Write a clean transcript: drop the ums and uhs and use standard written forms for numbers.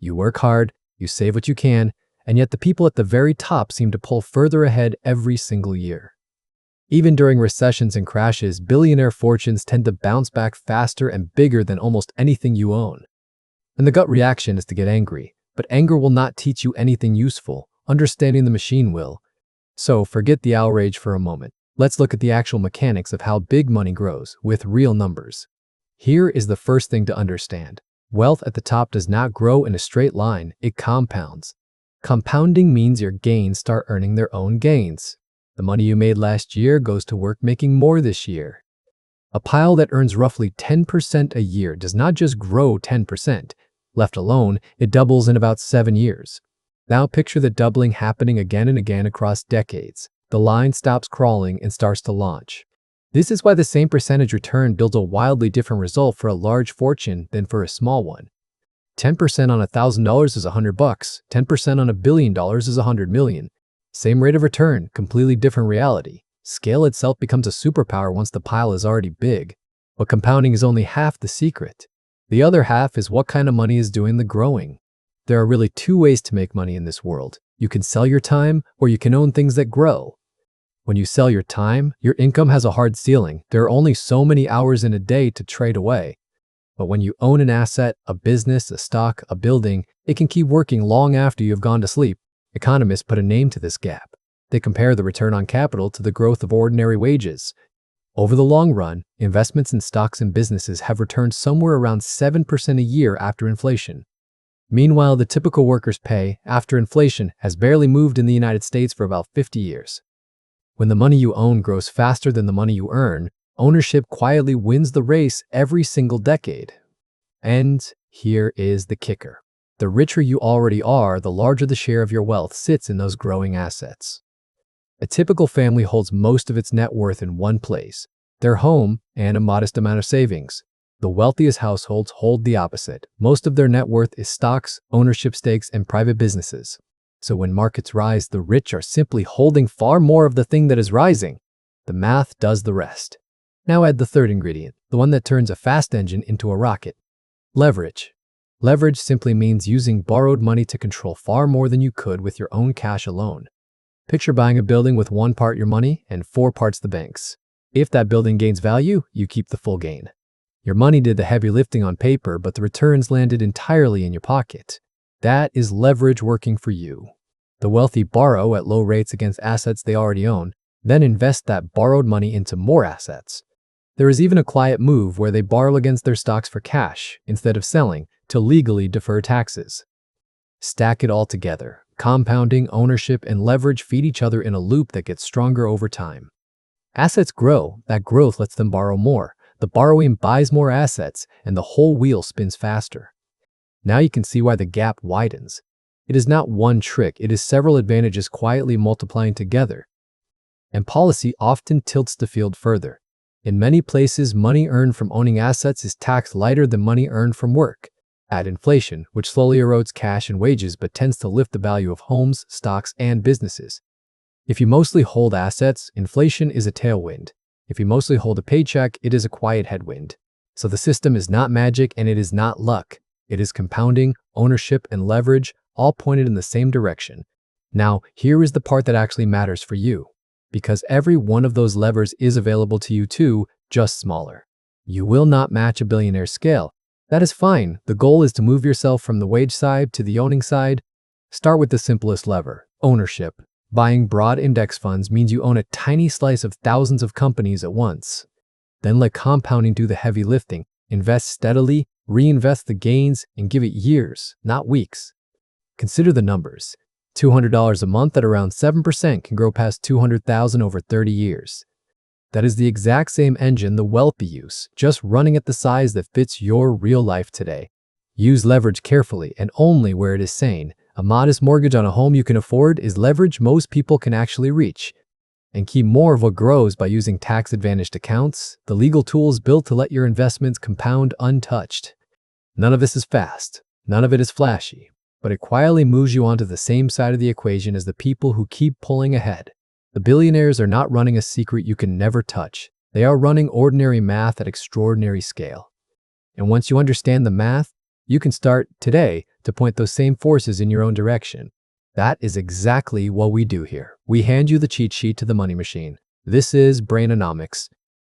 You work hard, you save what you can, and yet the people at the very top seem to pull further ahead every single year. Even during recessions and crashes, billionaire fortunes tend to bounce back faster and bigger than almost anything you own. And the gut reaction is to get angry, but anger will not teach you anything useful. Understanding the machine will. So forget the outrage for a moment. Let's look at the actual mechanics of how big money grows with real numbers. Here is the first thing to understand. Wealth at the top does not grow in a straight line, it compounds. Compounding means your gains start earning their own gains. The money you made last year goes to work making more this year. A pile that earns roughly 10% a year does not just grow 10%. Left alone, it doubles in about 7 years. Now picture the doubling happening again and again across decades. The line stops crawling and starts to launch. This is why the same percentage return builds a wildly different result for a large fortune than for a small one. 10% on $1,000 is $100. 10% on $1 billion is $100 million. Same rate of return, completely different reality. Scale itself becomes a superpower once the pile is already big. But compounding is only half the secret. The other half is what kind of money is doing the growing. There are really 2 ways to make money in this world. You can sell your time, or you can own things that grow. When you sell your time, your income has a hard ceiling. There are only so many hours in a day to trade away. But when you own an asset, a business, a stock, a building, it can keep working long after you have gone to sleep. Economists put a name to this gap. They compare the return on capital to the growth of ordinary wages. Over the long run, investments in stocks and businesses have returned somewhere around 7% a year after inflation. Meanwhile, the typical worker's pay, after inflation, has barely moved in the United States for about 50 years. When the money you own grows faster than the money you earn, ownership quietly wins the race every single decade. And here is the kicker. The richer you already are, the larger the share of your wealth sits in those growing assets. A typical family holds most of its net worth in one place, their home and a modest amount of savings. The wealthiest households hold the opposite. Most of their net worth is stocks, ownership stakes, and private businesses. So when markets rise, the rich are simply holding far more of the thing that is rising. The math does the rest. Now add the third ingredient, the one that turns a fast engine into a rocket. Leverage. Leverage simply means using borrowed money to control far more than you could with your own cash alone. Picture buying a building with 1 part your money and 4 parts the bank's. If that building gains value, you keep the full gain. Your money did the heavy lifting on paper, but the returns landed entirely in your pocket. That is leverage working for you. The wealthy borrow at low rates against assets they already own, then invest that borrowed money into more assets. There is even a quiet move where they borrow against their stocks for cash instead of selling to legally defer taxes. Stack it all together. Compounding, ownership, and leverage feed each other in a loop that gets stronger over time. Assets grow. That growth lets them borrow more. The borrowing buys more assets, and the whole wheel spins faster. Now you can see why the gap widens. It is not one trick, it is several advantages quietly multiplying together. And policy often tilts the field further. In many places, money earned from owning assets is taxed lighter than money earned from work. Add inflation, which slowly erodes cash and wages but tends to lift the value of homes, stocks, and businesses. If you mostly hold assets, inflation is a tailwind. If you mostly hold a paycheck, it is a quiet headwind. So the system is not magic and it is not luck. It is compounding, ownership, and leverage, all pointed in the same direction. Now, here is the part that actually matters for you. Because every one of those levers is available to you too, just smaller. You will not match a billionaire's scale. That is fine. The goal is to move yourself from the wage side to the owning side. Start with the simplest lever, ownership. Buying broad index funds means you own a tiny slice of thousands of companies at once. Then let compounding do the heavy lifting. Invest steadily, reinvest the gains, and give it years, not weeks. Consider the numbers. $200 a month at around 7% can grow past $200,000 over 30 years. That is the exact same engine the wealthy use, just running at the size that fits your real life today. Use leverage carefully and only where it is sane. A modest mortgage on a home you can afford is leverage most people can actually reach. And keep more of what grows by using tax-advantaged accounts, the legal tools built to let your investments compound untouched. None of this is fast. None of it is flashy. But it quietly moves you onto the same side of the equation as the people who keep pulling ahead. The billionaires are not running a secret you can never touch. They are running ordinary math at extraordinary scale. And once you understand the math, you can start today to point those same forces in your own direction. That is exactly what we do here. We hand you the cheat sheet to the money machine. This is Brainonomics,